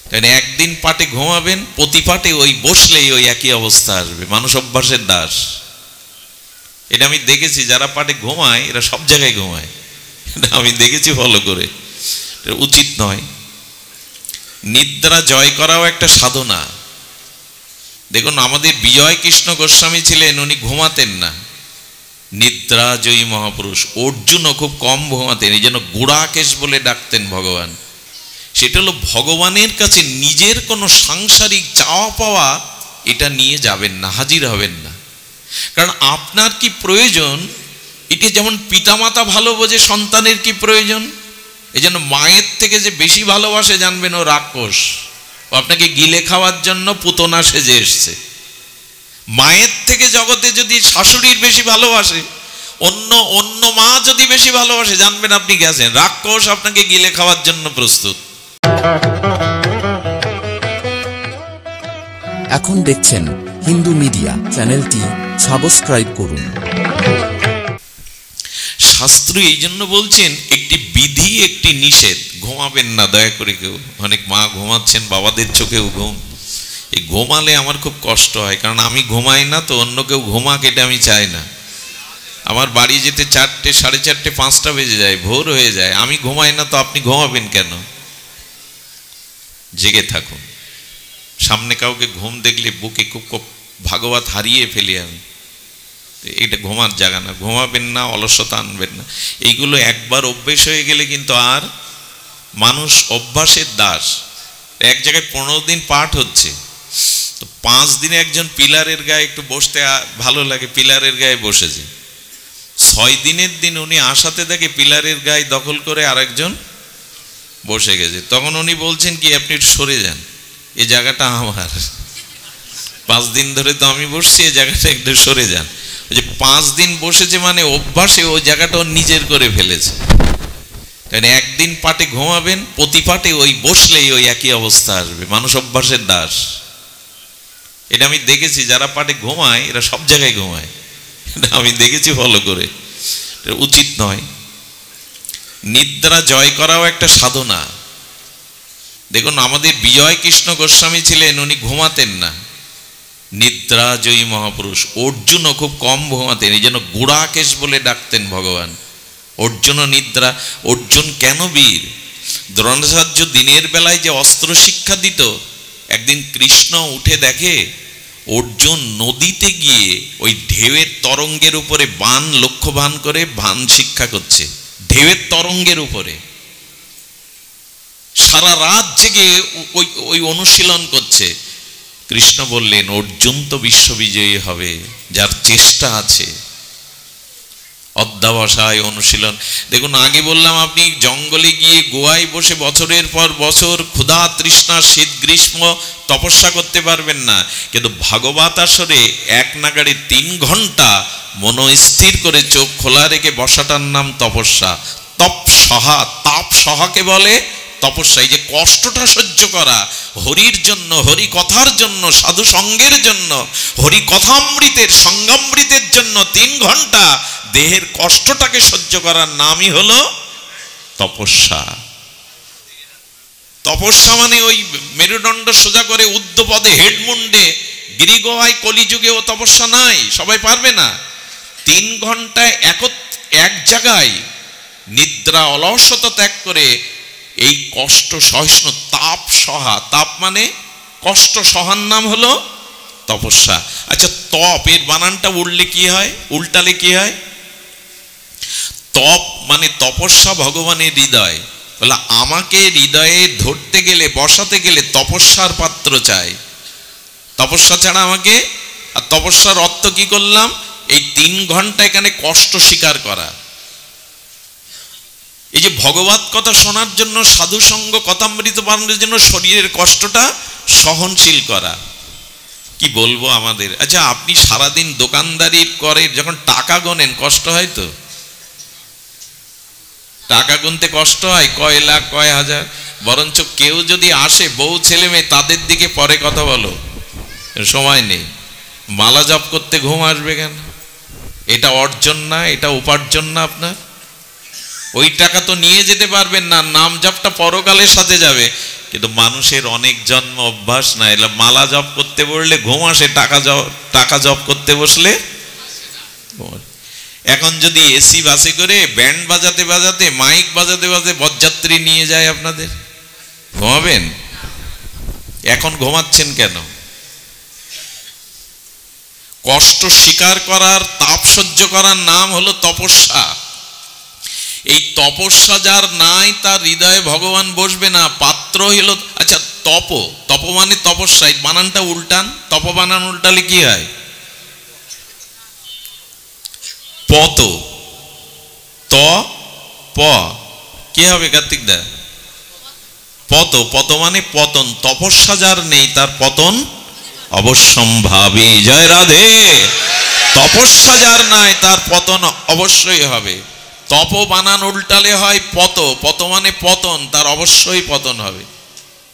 তাই একদিন পাটে ঘুমাবেন, প্রতি পাটে ওই বসলেই ওই একই অবস্থা আসবে। মানুষ অভ্যাসের দাস। এটা আমি দেখেছি, যারা পাটে ঘুমায় এরা সব জায়গায় ঘুমায়, এটা আমি দেখেছি ফলো করে। এটা উচিত নয়। নিদ্রা জয় করাও একটা সাধনা। দেখুন, আমাদের বিজয় কৃষ্ণ গোস্বামী ছিলেন, উনি ঘুমাতেন না, নিদ্রা জয়ী মহাপুরুষ। অর্জুনও খুব কম ঘুমাতেন, এই জন্য গুড়াকেশ বলে ডাকতেন ভগবান। সেটা হলো ভগবানের কাছে নিজের কোনো সাংসারিক চাওয়া পাওয়া এটা নিয়ে যাবেন না, হাজির হবেন না। কারণ আপনার কি প্রয়োজন, এটা যেমন পিতামাতা ভালো বোঝে সন্তানের কি প্রয়োজন। এই জন্য মায়ের থেকে যে বেশি ভালোবাসে জানবেন ও রাক্ষস, ও আপনাকে গিলে খাওয়ার জন্য পুতনা সেজে এসছে। মায়ের থেকে জগতে যদি শাশুড়ির বেশি ভালোবাসে, অন্য মা যদি বেশি ভালোবাসে, জানবেন আপনি গেছেন, রাক্ষস আপনাকে গিলে খাওয়ার জন্য প্রস্তুত। এখন দেখছেন হিন্দু মিডিয়া চ্যানেলটি সাবস্ক্রাইব করুন। শাস্ত্র এই জন্য বলছেন একটি বিধি একটি নিষেধ। ঘুমাবেন না দয়া করে কেউ। অনেক মা ঘুমাচ্ছেন, বাবাদের চোখেও ঘুম। এই ঘুমালে আমার খুব কষ্ট হয়, কারণ আমি ঘুমাই না তো অন্য কেউ ঘুমাক এটা আমি চাই না। আমার বাড়ি যেতে 4টে, 4:30, 5টা বেজে যায়, ভোর হয়ে যায়। আমি ঘুমাই না তো আপনি ঘুমাবেন কেন? জেগে থাকুন। সামনে কাউকে ঘুম দেখলে বুকে খুব ভাগবত হারিয়ে ফেলি আমি। এটা ঘুমার জায়গা না। ঘুমাবেন না, অলসতা আনবেন না। এইগুলো একবার অভ্যেস হয়ে গেলে কিন্তু আর মানুষ অভ্যাসের দাস। এক জায়গায় 15 দিন পাঠ হচ্ছে, তো 5 দিনে একজন পিলারের গায়ে একটু বসতে ভালো লাগে, পিলারের গায়ে বসেছে। 6 দিনের দিন উনি আসাতে দেখে পিলারের গায়ে দখল করে আরেকজন বসে গেছে। তখন উনি বলছেন কি, আপনি একটু সরে যান, এই জায়গাটা আমার। 5 দিন ধরে তো আমি বসছি, এই জায়গাটা একটু সরে যান। ওই যে 5 দিন বসেছে মানে অভ্যাসে ওই জায়গাটা নিজের করে ফেলেছে। কারণ একদিন পাটে ঘুমাবেন, প্রতি পাটে ওই বসলেই ওই একই অবস্থা আসবে। মানুষ অভ্যাসের দাস। এটা আমি দেখেছি, যারা পাটে ঘুমায় এরা সব জায়গায় ঘুমায়, এটা আমি দেখেছি ফলো করে। এটা উচিত নয়। নিদ্রা জয় করাও একটা সাধনা। দেখুন, আমাদের বিজয় কৃষ্ণ গোস্বামী ছিলেন, উনি ঘুমাতেন না, নিদ্রা জয়ী মহাপুরুষ। অর্জুনও খুব কম ঘুমাতেন, এই জন্য গুড়াকেশ বলে ডাকতেন ভগবান। অর্জুনও নিদ্রা। অর্জুন কেন বীর? দ্রোণাচার্য দিনের বেলায় যে অস্ত্র শিক্ষা দিত, একদিন কৃষ্ণ উঠে দেখে অর্জুন নদীতে গিয়ে ওই ঢেউয়ের তরঙ্গের উপরে বান লক্ষ্যবান করে বান শিক্ষা করছে। ঢেউয়ের তরঙ্গের উপরে সারা রাত জেগে ওই অনুশীলন করছে। কৃষ্ণ বললেন, অর্জুন তো বিশ্ববিজয়ী হবে যার চেষ্টা আছে। অধ্যাবসায় অনুশীলন। দেখুন, আগে বললাম আপনি জঙ্গলে গিয়ে গোয়ায় বসে বছরের পর বছর ক্ষুধা তৃষ্ণা শীত গ্রীষ্ম তপস্যা করতে পারবেন না, কিন্তু ভাগবত আসরে এক নাগাড়ে 3 ঘন্টা মনস্থির করে চোখ খোলা রেখে বসাটার নাম তপস্যা। তপসহা, তাপ সহাকে বলে তপস্যা। এই যে কষ্টটা সহ্য করা, হরির জন্য, হরি কথার জন্য, সাধু সঙ্গের জন্য, হরি কথামৃতের সঙ্গামৃতের জন্য 3 ঘন্টা দেহের কষ্টটাকে সহ্য করার নামই হলো তপস্যা। তপস্যা মানে ওই মেরুদণ্ড সোজা করে উদ্ধপদে হেডমুন্ডে গিরিগোহায় কলিযুগেও তপস্যা নাই, সবাই পারবে না। 3 ঘন্টায় এক জায়গায় নিদ্রা অলসতা ত্যাগ করে এই কষ্ট সহিষ্ণু তাপ সহা, তাপ মানে কষ্ট সহার নাম হলো তপস্যা। আচ্ছা, তপ এর বানানটা উল্লে কি হয়, উল্টালে কি হয়? তপ মানে তপস্যা ভগবানের হৃদয়। বলে আমাকে হৃদয়ে ধরতে গেলে, বসাতে গেলে তপস্যার পাত্র চাই, তপস্যা ছাড়া আমাকে। আর তপস্যার অর্থ কি করলাম? এই 3 ঘন্টা এখানে কষ্ট স্বীকার করা। এই যে ভগবত কথা শোনার জন্য, সাধু সঙ্গ কথামৃত পানের জন্য শরীরের কষ্টটা সহনশীল করা। কি বলবো আমাদের। আচ্ছা, আপনি সারাদিন দোকানদারি করে যখন টাকা গোনেন কষ্ট হয় তো? টাকা গুনতে কষ্ট হয়, কয় লাখ কয় হাজার। বরঞ্চ কেউ যদি আসে, বউ ছেলে মেয়ে, তাদের দিকে পরে কথা বলো, সময় নেই। মালা জপ করতে ঘুম আসবে কেন? এটা অর্জন না, এটা উপার্জন না আপনার? ওই টাকা তো নিয়ে যেতে পারবেন না, নাম জপটা পরকালের সাথে যাবে। কিন্তু মানুষের অনেক জন্ম অভ্যাস না, এলা মালা জপ করতে বললে ঘুম আসে, টাকা জপ করতে বসলে ঘুম আসে। এখন যদি এসি বাসে করে ব্যান্ড বাজাতে বাজাতে মাইক বাজাতে বাজাতে বরযাত্রী নিয়ে যায় আপনাদের, ঘুমাবেন? এখন ঘুমাচ্ছেন কেন? কষ্ট স্বীকার করার, তাপ সহ্য করার নাম হলো তপস্যা। এই তপস্যা যার নাই তার হৃদয়ে ভগবান বসবে না। পাত্র হলো, আচ্ছা তপ মানে তপস্যা, বানানটা উল্টান, তপ বানান উল্টালে কি হয়? পত, ত প কি হবে কার্তিক দা? পত মানে পতন। তপস্যা যার নেই তার পতন অবশ্যম্ভাবী। জয় রাধে। তপস্যা যার নাই তার পতন অবশ্যই হবে। তপ বানান উল্টালে হয় পত মানে পতন, তার অবশ্যই পতন হবে।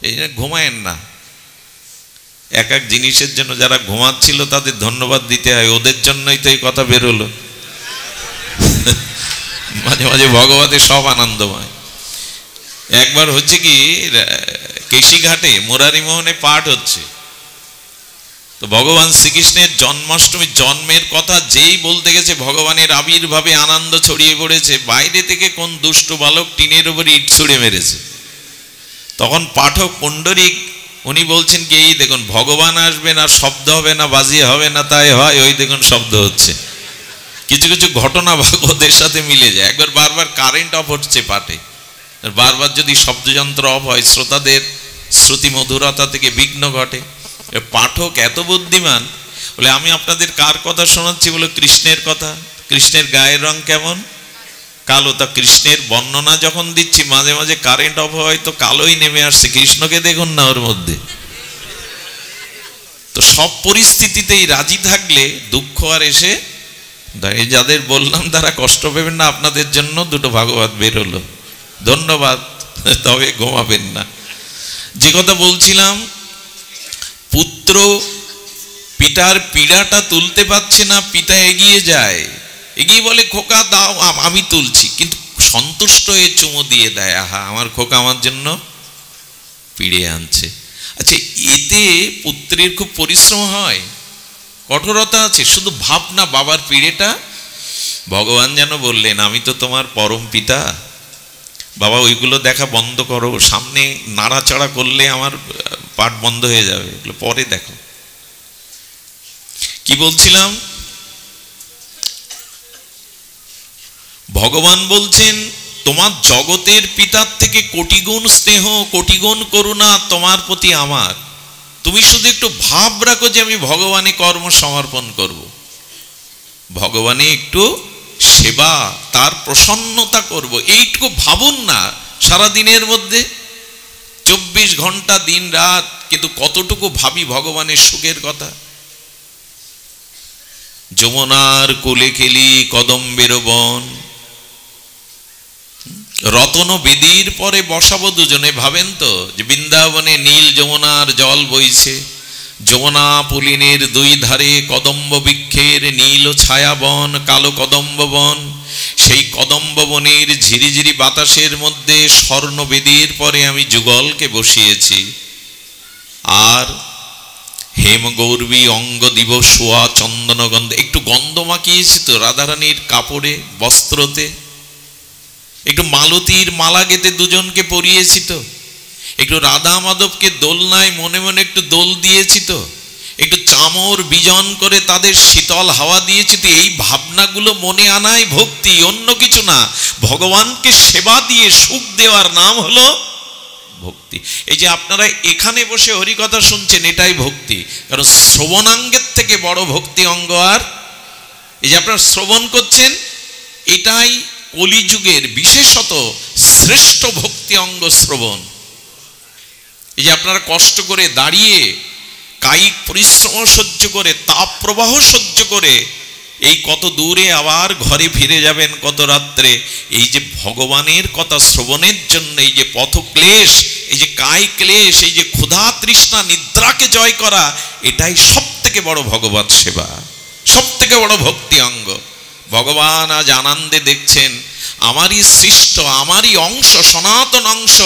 এই জন্য ঘুমায়েন না। এক এক জিনিসের জন্য যারা ঘুমাচ্ছিল তাদের ধন্যবাদ দিতে হয়, ওদের জন্যই তো এই কথা বেরোলো। মাঝে মাঝে ভগবতের সব আনন্দময়। একবার হচ্ছে কি, কেশিঘাটে মুরারি মোহনে পাঠ হচ্ছে, তো ভগবান শ্রীকৃষ্ণের জন্মাষ্টমী জন্মের কথা যেই বলতে গেছে, ভগবানের আবির্ভাবে আনন্দ ছড়িয়ে পড়েছে, বাইরে থেকে কোন দুষ্ট বালক টিনের উপর ইট ছুঁড়ে মেরেছে। তখন পাঠক পুণ্ডরিক উনি বলছেন কি, এই দেখুন ভগবান আসবে না, শব্দ হবে না, বাজি হবে না, তাই হয়, ওই দেখুন শব্দ হচ্ছে। কিছু কিছু ঘটনা ভাগবতের সাথে মিলে যায়। একবার বারবার কারেন্ট অফ হচ্ছে পাঠে, বারবার যদি শব্দযন্ত্র অফ হয় শ্রোতাদের শ্রুতি মধুরতা থেকে বিঘ্ন ঘটে। পাঠক এত বুদ্ধিমান, বলে আমি আপনাদের কার কথা শোনাচ্ছি? বলে কৃষ্ণের কথা। কৃষ্ণের গায়ের রং কেমন? কালো। তা কৃষ্ণের বর্ণনা যখন দিচ্ছি মাঝে মাঝে কারেন্ট অফ হয় তো কালোই নেমে আসছে, কৃষ্ণকে দেখুন না ওর মধ্যে। তো সব পরিস্থিতিতেই রাজি থাকলে দুঃখ আর এসে, যাদের বললাম তারা কষ্ট পাবেন না, আপনাদের জন্য দুটো ভাগবত বেরোলো, ধন্যবাদ। তবে ঘুমাবেন না। যে কথা বলছিলাম, পুত্র পিতার পীড়াটা তুলতে পারছে না, পিতা এগিয়ে যায়, এগিয়ে বলে খোকা দাও, আমি তুলছি, কিন্তু সন্তুষ্ট হয়ে চুমু দিয়ে দেয়, আহা আমার খোকা আমার জন্য পিড়ে আনছে। আচ্ছা, এতে পুত্রের খুব পরিশ্রম হয়, কঠোরতা আছে, শুধু ভাবনা বাবার পিড়েটা। ভগবান যেন বললেন, আমি তো তোমার পরম পিতা, বাবা ওইগুলো দেখা বন্ধ করো, সামনে নাড়াচাড়া করলে আমার পাঠ বন্ধ হয়ে যাবে, এগুলো পরে দেখো। কি বলছিলাম? ভগবান বলছেন, তোমার জগতের পিতার থেকে কোটি গুণ স্নেহ, কোটি গুণ করুণা তোমার প্রতি আমার। তুমি শুধু একটু ভাব রাখো যে আমি ভগবানে কর্ম সমর্পণ করব, ভগবানে একটু সেবা, তার প্রসন্নতা করব, এইটুকু ভাবুন না সারা দিনের মধ্যে। 24 ঘন্টা দিন রাত, কিন্তু কতটুকু ভাবি ভগবানের সুখের কথা। যমুনার কোলে খেলি কদম্বের বন, রতন বেদির পরে বসাবো দুজনে। ভাবেন তো যে বৃন্দাবনে নীল যমুনার জল বইছে, যমুনা পুলিনের দুই ধারে কদম্ব বৃক্ষের নীল ছায়া বন, কালো কদম্ব বন। সেই কদম্ব বনের ঝিরিঝিরি বাতাসের মধ্যে স্বর্ণ বেদির পরে আমি যুগলকে বসিয়েছি, আর হেম গৌরবী অঙ্গ দিব সোয়া চন্দন গন্ধ। একটু গন্ধ মাখিয়েছি তো রাধারানীর কাপড়ে, বস্ত্রতে, একটু মালতীর মালা গেতে দুজনকে পরিয়েছি তো, একটু রাধা মাধবকে দোলনায় মনে মনে একটু দোল দিয়েছি তো, একটু চামর বিজন করে তাদের শীতল হাওয়া দিয়েছি তো। এই ভাবনাগুলো মনে আনাই ভক্তি, অন্য কিছু না। ভগবানকে সেবা দিয়ে সুখ দেওয়ার নাম হলো ভক্তি। এই যে আপনারা এখানে বসে হরিকথা শুনছেন, এটাই ভক্তি। কারণ শ্রবণাঙ্গের থেকে বড় ভক্তি অঙ্গ আর, এই যে আপনারা শ্রবণ করছেন, এটাই কলিযুগের বিশেষত শ্রেষ্ঠ ভক্তি অঙ্গ শ্রবণ। এই যে আপনারা কষ্ট করে দাঁড়িয়ে কায়িক পরিশ্রম সহ্য করে, তাপ প্রবাহ সহ্য করে এই কত দূরে আবার ঘরে ফিরে যাবেন কত রাত্রে, এই যে ভগবানের কথা শ্রবণের জন্য এই যে পথ ক্লেশ, এই যে কায় ক্লেশ, এই যে ক্ষুধা তৃষ্ণা নিদ্রাকে জয় করা, এটাই সব থেকে বড় ভগবত সেবা, সব থেকে বড় ভক্তি অঙ্গ। ভগবান আজ আনন্দে দেখছেন আমারই সৃষ্ট, আমারই অংশ, সনাতন অংশ,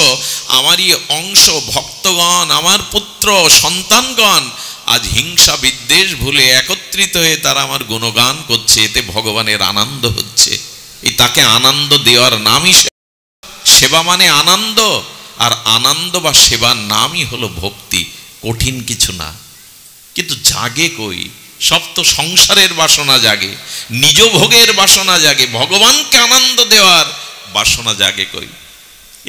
আমারই অংশ ভক্তগণ, আমার পুত্র সন্তানগণ আজ হিংসা বিদ্বেষ ভুলে একত্রিত হয়ে তারা আমার গুণগান করছে, এতে ভগবানের আনন্দ হচ্ছে। এই তাকে আনন্দ দেওয়ার নামই সেবা, মানে আনন্দ। আর আনন্দ বা সেবার নামই হলো ভক্তি, কঠিন কিছু না। কিন্তু জাগে কই? সব তো সংসারের বাসনা জাগে, নিজ ভোগের বাসনা জাগে, ভগবানকে আনন্দ দেওয়ার বাসনা জাগে কই?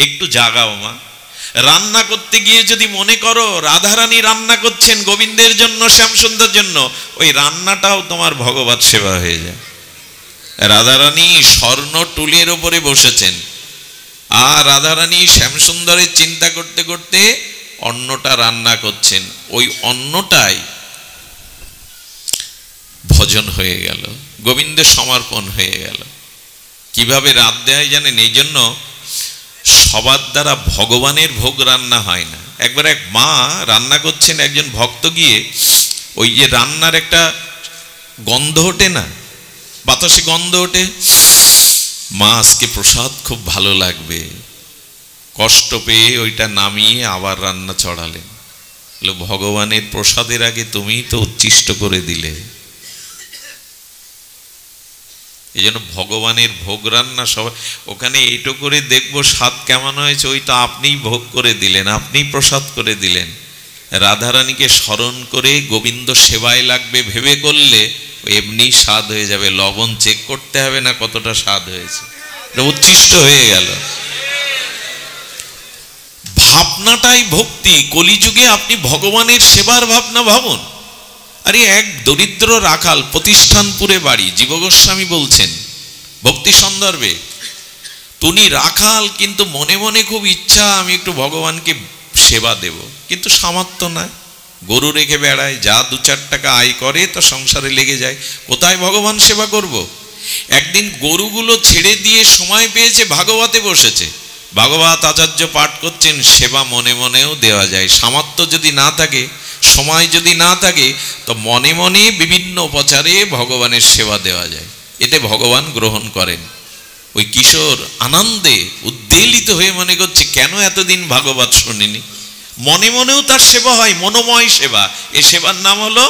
একটু জাগাও মা। রান্না করতে গিয়ে যদি মনে করো রাধারানী রান্না করছেন গোবিন্দের জন্য, শ্যামসুন্দর জন্য, ওই রান্নাটাও তোমার ভগবত সেবা হয়ে যায়। রাধারানী স্বর্ণ টুলের ওপরে বসেছেন, আর রাধারানী শ্যামসুন্দরের চিন্তা করতে করতে অন্নটা রান্না করছেন, ওই অন্নটাই ভজন হয়ে গেল, গোবিন্দের সমর্পণ হয়ে গেল। কিভাবে রাত দেয় জানেন? এই জন্য সবার দ্বারা ভগবানের ভোগ রান্না হয় না। একবার এক মা রান্না করছেন, একজন ভক্ত গিয়ে ওই যে রান্নার একটা গন্ধ ওঠে না, বাতাসে গন্ধ ওঠে, মা আজকে প্রসাদ খুব ভালো লাগবে, কষ্ট পেয়ে ওইটা নামিয়ে আবার রান্না চড়ালেন। ভগবানের প্রসাদের আগে তুমি তো উচ্ছিষ্ট করে দিলে। এই জন্য ভগবানের ভোগ রান্না সবাই ওখানে এইটো করে দেখবো স্বাদ কেমন হয়েছে, ওইটা আপনিই ভোগ করে দিলেন, আপনিই প্রসাদ করে দিলেন। রাধারানীকে স্মরণ করে গোবিন্দ সেবায় লাগবে ভেবে করলে এমনি স্বাদ হয়ে যাবে, লবণ চেক করতে হবে না কতটা স্বাদ হয়েছে, উচ্ছিষ্ট হয়ে গেল। ভাবনাটাই ভক্তি। কলিযুগে আপনি ভগবানের সেবার ভাবনা ভাবুন। আরে এক দরিদ্র রাখাল, প্রতিষ্ঠানপুরে বাড়ি, জীব গোস্বামী বলছেন ভক্তি সন্দর্ভে, তুমি রাখাল কিন্তু মনে মনে খুব ইচ্ছা আমি একটু ভগবানকে সেবা দেব, কিন্তু সামর্থ্য নাই, গরু রেখে বেড়ায়, যা 2-4 টাকা আয় করে তা সংসারে লেগে যায়, কোথায় ভগবান সেবা করব। একদিন গরুগুলো ছেড়ে দিয়ে সময় পেয়েছে, ভাগবতে বসেছে, ভাগবত আচার্য পাঠ করছেন, সেবা মনে মনেও দেওয়া যায়। সামর্থ্য যদি না থাকে, সময় যদি না থাকে, তো মনে মনে বিভিন্ন উপচারে ভগবানের সেবা দেওয়া যায়, এতে ভগবান গ্রহণ করেন। ওই কিশোর আনন্দে উদ্বেলিত হয়ে মনে করছে কেন এতদিন ভাগবত শুনিনি। মনে মনেও তার সেবা হয়, মনোময় সেবা। এ সেবার নাম হলো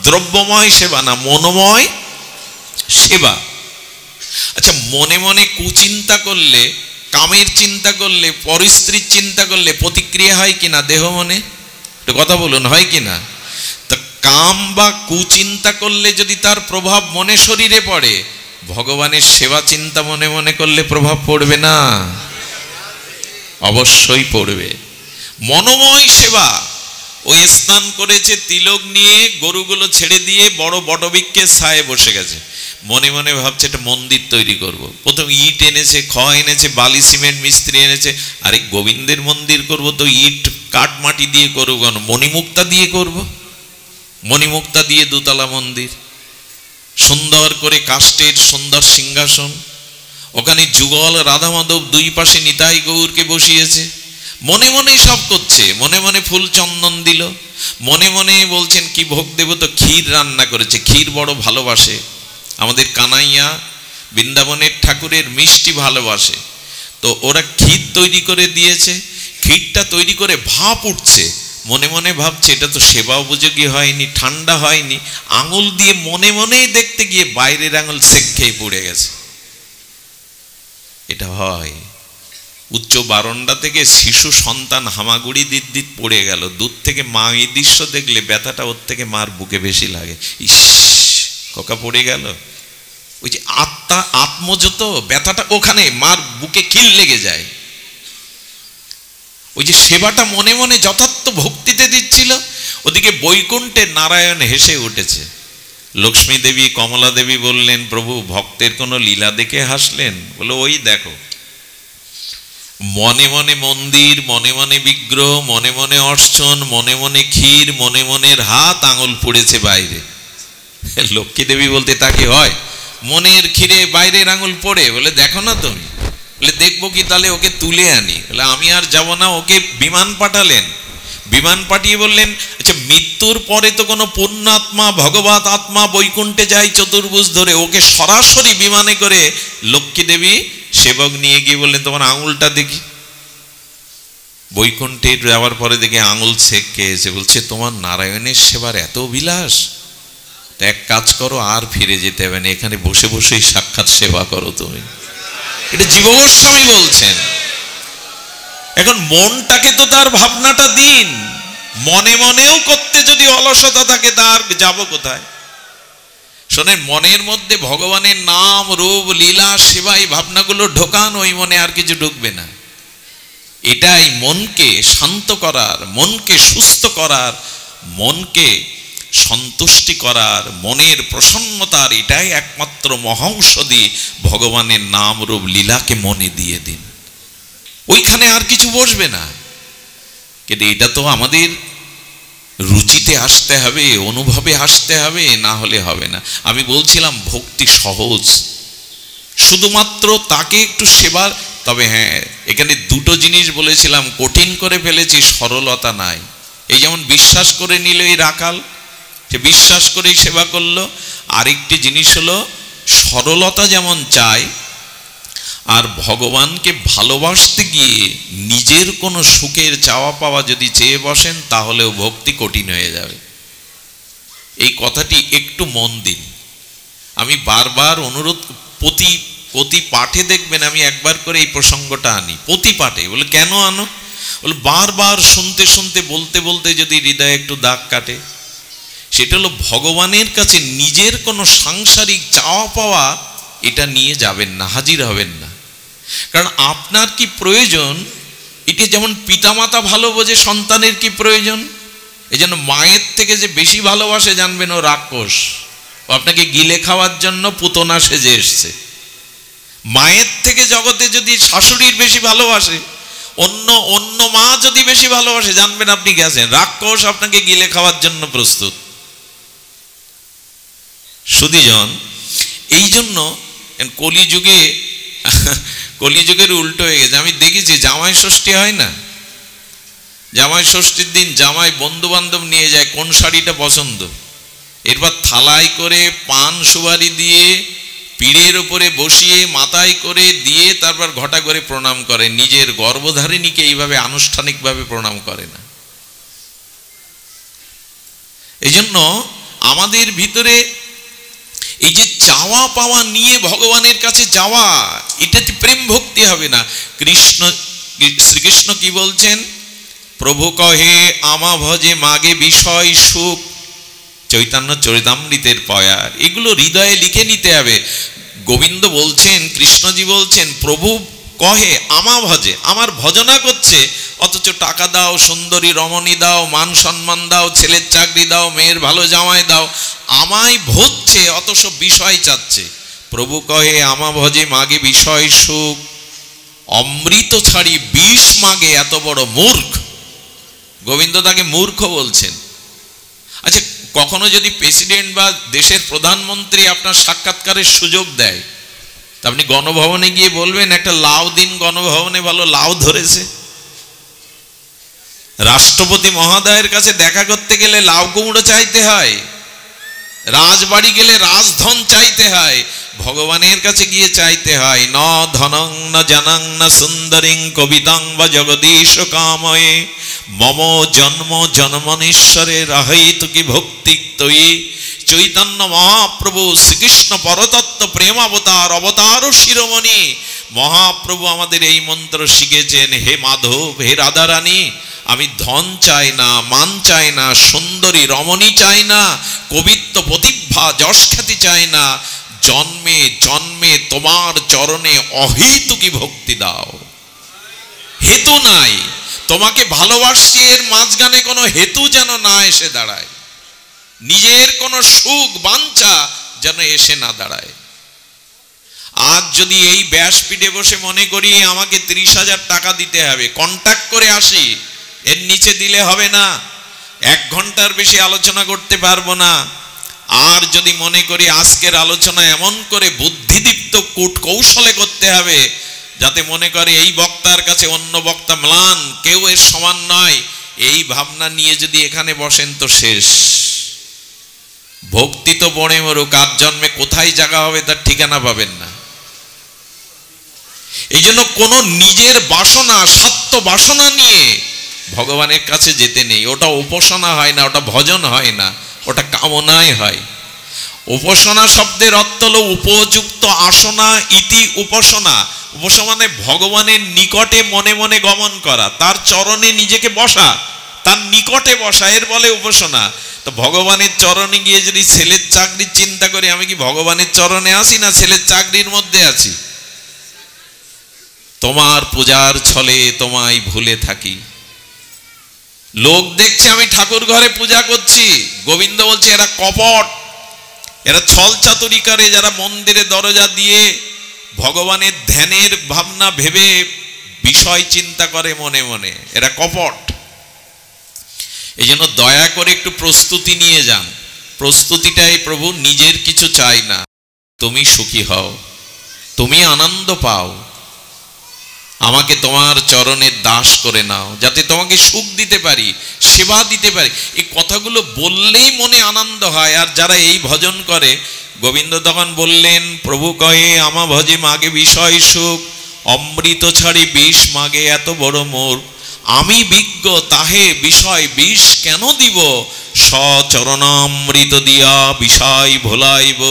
দ্রব্যময় সেবা না, মনোময় সেবা। আচ্ছা, মনে মনে কুচিন্তা করলে, কামের চিন্তা করলে, পরস্ত্রীর চিন্তা করলে প্রতিক্রিয়া হয় কিনা দেহ মনে? একটু কথা বলুন, হয় কিনা? তো কাম বা কুচিন্তা করলে যদি তার প্রভাব মনে শরীরে পড়ে, ভগবানের সেবা চিন্তা মনে মনে করলে প্রভাব পড়বে না? অবশ্যই পড়বে। মনোময় সেবা। ওই স্নান করেছে, তিলক নিয়ে গরুগুলো ছেড়ে দিয়ে বড় বটবৃক্ষের ছায়ে বসে গেছে, মনে মনে ভাবছে একটা মন্দির তৈরি করব। প্রথম ইট এনেছে, খড় এনেছে, বালি সিমেন্ট মিস্ত্রি এনেছে, আরে গোবিন্দের মন্দির করব তো ইট কাঠ মাটি দিয়ে করব কেন, মণিমুক্তা দিয়ে করব। মণিমুক্তা দিয়ে 2 তলা মন্দির, সুন্দর করে কাষ্ঠের সুন্দর সিংহাসন, ওখানে যুগল রাধা মাধব 2 পাশে নিতাই গৌরকে বসিয়েছে। মনে মনে সব করছে, মনে মনে ফুল চন্দন দিল, মনে মনে বলছেন কি ভোগ দেব, তো ক্ষীর রান্না করেছে, ক্ষীর বড় ভালোবাসে আমাদের কানাইয়া, বৃন্দাবনের ঠাকুরের মিষ্টি ভালোবাসে, তো ওরা ক্ষীর তৈরি করে দিয়েছে। ক্ষীরটা তৈরি করে ভাপ উঠছে, মনে মনে ভাবছে এটা তো সেবা উপযোগী হয়নি, ঠান্ডা হয়নি, আঙুল দিয়ে মনে মনেই দেখতে গিয়ে বাইরের আঙুল সেক খেয়ে পড়ে গেছে। এটা হয়। উচ্চ বারান্দা থেকে শিশু সন্তান হামাগুড়ি দিত পড়ে গেল, দূর থেকে মা এই দৃশ্য দেখলে ব্যথাটা ওর থেকে মার বুকে বেশি লাগে, ইস কোকা পড়ে গেল। ওই যে আত্মা আত্মযত ব্যথাটা ওখানে মার বুকে কিল লেগে যায়। ওই যে সেবাটা মনে মনে যথার্থ ভক্তিতে দিচ্ছিল, ওদিকে বৈকুণ্ঠে নারায়ণ হেসে উঠেছে। লক্ষ্মী দেবী কমলা দেবী বললেন, প্রভু ভক্তের কোনো লীলা দেখে হাসলেন? বলো ওই দেখো, মনে মনে মন্দির, মনে মনে বিগ্রহ, মনে মনে অর্চন, মনে মনে ক্ষীর, মনে মনের হাত আঙুল পড়েছে বাইরে। লক্ষ্মী দেবী বলতে তাকে হয় মনের ক্ষীরে বাইরের আঙুল পড়ে? বলে দেখো না তুমি। বলে দেখবো কি, তাহলে ওকে তুলে আনি। বলে আমি আর যাব না। ওকে বিমান পাঠালেন, বিমান পাঠিয়ে বললেন আচ্ছা মৃত্যুর পরে তো কোনো পুণ্যাত্মা ভগবত আত্মা বৈকুণ্ঠে যায় চতুর্ভুজ ধরে, ওকে সরাসরি বিমানে করে লক্ষ্মী দেবী সেবক নিয়ে গিয়ে বললেন তোমার আঙুলটা দেখি। বৈকুণ্ঠে যাওয়ার পরে দেখে আঙুল ছেঁকে এসে বলছে তোমার নারায়ণের সেবার এত বিলাস, এক কাজ করো আর ফিরে যেতে হবে না, এখানে বসে বসেই সাক্ষাৎ সেবা করো তুমি। এটা জীব গোস্বামী বলছেন। এখন মনটাকে তো তার ভাবনাটা দিন, মনে মনেও করতে যদি অলসতা থাকে তার যাব কোথায়? শোনেন, মনের মধ্যে ভগবানের নাম রূপ লীলা সেবা এই ভাবনাগুলো ঢোকান, ওই মনে আর কিছু ঢুকবে না। এটাই মনকে শান্ত করার, মনকে সুস্থ করার, মনকে সন্তুষ্টি করার, মনের প্রসন্নতার এটাই একমাত্র মহাঔষধি। ভগবানের নাম রূপ লীলাকে মনে দিয়ে দিন, ওইখানে আর কিছু বসবে না। কিন্তু এটা তো আমাদের রুচিতে আসতে হবে, অনুভবে আসতে হবে, না হলে হবে না। আমি বলছিলাম ভক্তি সহজ, শুধুমাত্র তাকে একটু সেবার। তবে হ্যাঁ, এখানে দুটো জিনিস বলেছিলাম, কঠিন করে ফেলেছি, সরলতা নাই। এই যেমন বিশ্বাস করে নিল এই রাখাল, সে বিশ্বাস করেই সেবা করলো। আরেকটি জিনিস হলো সরলতা যেমন চাই, আর ভগবানকে ভালোবাসতে গিয়ে নিজের কোনো সুখের চাওয়া পাওয়া যদি চেয়ে বসেন তাহলেও ভক্তি কঠিন হয়ে যাবে। এই কথাটি একটু মন দিন। আমি বারবার অনুরোধ, প্রতি পাঠে দেখবেন আমি একবার করে এই প্রসঙ্গটা আনি, প্রতি পাঠে। বলে কেন আনো? বলে বারবার শুনতে শুনতে বলতে বলতে যদি হৃদয়ে একটু দাগ কাটে, সেটা হলো ভগবানের কাছে নিজের কোনো সাংসারিক চাওয়া পাওয়া এটা নিয়ে যাবেন না, হাজির হবেন না। কারণ আপনার কি প্রয়োজন, এটা যেমন পিতামাতা ভালো বোঝে সন্তানের কি প্রয়োজন। এই জন্য মায়ের থেকে যে বেশি ভালোবাসে জানবেন ও রাক্ষস, ও আপনাকে গিলে খাওয়ার জন্য পুতনা সেজে এসছে। মায়ের থেকে জগতে যদি শাশুড়ির বেশি ভালোবাসে, অন্য মা যদি বেশি ভালোবাসে, জানবেন আপনি গেছেন, রাক্ষস আপনাকে গিলে খাওয়ার জন্য প্রস্তুত। সুধীজন, এই জন্য কলিযুগের উল্টো হয়ে গেছে। আমি দেখেছি জামাই ষষ্ঠী হয় না, জামাই ষষ্ঠীর দিন জামাই বন্ধু বান্ধব নিয়ে যায় কোন শাড়িটা পছন্দ, এরপর থালায় করে পান সুপারি দিয়ে পীড়ের উপরে বসিয়ে মাথায় করে দিয়ে তারপর ঘটা করে প্রণাম করে। নিজের গর্ভধারিণীকে এইভাবে আনুষ্ঠানিকভাবে প্রণাম করে না। এই জন্য আমাদের ভিতরে এই যে চাওয়া পাওয়া নিয়ে ভগবানের কাছে যাওয়া, এটাতে প্রেম ভক্তি হবে না। শ্রীকৃষ্ণ কি বলছেন? প্রভু কহে আমা ভজে মাগে বিষয় সুখ, চৈতন্য চরিতামৃতের পয়ার। এগুলো হৃদয়ে লিখে নিতে হবে। গোবিন্দ বলছেন, কৃষ্ণজি বলছেন, প্রভু কহে আমা ভজে, আমার ভজনা করছে, অথচ টাকা দাও, সুন্দরী রমণী দাও, মান সম্মান দাও, ছেলের চাকরি দাও, মেয়ের ভালো জামাই দাও, আমায় ভজছে অথচ বিষয় চাচ্ছে। প্রভু কহে আমা ভজে মাগে বিষয় সুখ, অমৃত ছাড়ি বিষ মাগে এত বড় মূর্খ। গোবিন্দ তাকে মূর্খ বলছেন। আচ্ছা, কখনো যদি প্রেসিডেন্ট বা দেশের প্রধানমন্ত্রী আপনার সাক্ষাৎকারের সুযোগ দেয়, তা আপনি গণভবনে গিয়ে বলবেন একটা লাউ দিন, গণভবনে ভালো লাউ ধরেছে? রাষ্ট্রপতি মহোদয়ের কাছে দেখা করতে গেলে লাউ কুমড়ো চাইতে হয়, রাজবাড়ি গেলে রাজধন চাইতে হয়, ভগবানের কাছে গিয়ে চাইতে হয় ন ধনং ন জনং ন সুন্দরিং কবিতাং বা জগদীশ কাময়ে মম জন্ম জন্মনীশ্বরে রাহিত কি ভক্তি তৈ। চৈতন্য মহাপ্রভু শ্রীকৃষ্ণ পরতত্ত্ব প্রেমাবতার অবতার শিরোমণি মহাপ্রভু আমাদের এই মন্ত্র শিখেছেন। হে মাধব, হে রাধারানী, আমি ধন চাই না, মান চাই না, সুন্দরী রমণী চাই না, কবিত্ব প্রতিভা যশ খ্যাতি চাই না, জন্মে জন্মে তোমার চরণে অহেতুকি ভক্তি দাও। হেতু নাই, তোমাকে ভালোবাসছি এর মাঝখানে কোনো হেতু যেন না এসে দাঁড়ায়, নিজের কোনো সুখ বাঞ্ছা যেন এসে না দাঁড়ায়। আজ যদি এই ব্যাসপীঠে বসে মনে করি আমাকে 30,000 টাকা দিতে হবে, কন্ট্যাক্ট করে আসি, এর নিচে দিলে হবে না, 1 ঘন্টার বেশি আলোচনা করতে পারবো না। আর যদি মনে করি আজকের আলোচনা এমন করে বুদ্ধিদীপ্ত কূট কৌশলে করতে হবে যাতে মনে করে এই বক্তার কাছে অন্য বক্তা ম্লান, কেউ এর সমান নয়, এই ভাবনা নিয়ে যদি এখানে বসেন তো শেষ। ভক্তি তো বনে মরুক, কার জন্মে কোথায় জায়গা হবে তার ঠিকানা পাবেন না। এই জন্য কোনো নিজের বাসনা, স্বার্থ বাসনা নিয়ে ভগবানের কাছে যেতে নেই। ওটা উপাসনা হয় না, ওটা ভজন হয় না, ওটা কামনায় হয়। উপাসনা শব্দের অর্থ হলো উপযুক্ত আসনা ইতি উপাসনা। উপাসনা মানে ভগবানের নিকটে মনে মনে গমন করা, তার চরণে নিজেকে বসা, তার নিকটে বসা, এর বলে উপাসনা। তো ভগবানের চরণে গিয়ে যদি ছেলের চাকরির চিন্তা করি, আমি কি ভগবানের চরণে আছি না ছেলের চাকরির মধ্যে আছি? তোমার পূজার ছলে তোমায় ভুলে থাকি। লোক দেখছে আমি ঠাকুর ঘরে পূজা করছি, গোবিন্দ বলছে এরা কপট, এরা ছল চাতুরি করে, যারা মন্দিরে দরজা দিয়ে ভগবানের ধ্যানের ভাবনা ভেবে বিষয় চিন্তা করে মনে মনে, এরা কপট। এই জন্য দয়া করে একটু প্রস্তুতি নিয়ে যান। প্রস্তুতিটাই প্রভু, নিজের কিছু চাই না, তুমি সুখী হও, তুমি আনন্দ পাও, আমাকে তোমার চরণের দাস করে নাও, যাতে তোমাকে সুখ দিতে পারি, সেবা দিতে পারি। এই কথাগুলো বললেই মনে আনন্দ হয়। আর যারা এই ভজন করে, গোবিন্দ তখন বললেন, প্রভু কয়ে আমা ভজে মাগে বিষয় সুখ, অমৃত ছাড়ি বিষ মাগে এত বড় মোর, আমি বিজ্ঞ তাহে বিষয় বিষ কেন দিব, সচরণামৃত দিয়া বিষয় ভোলাইব।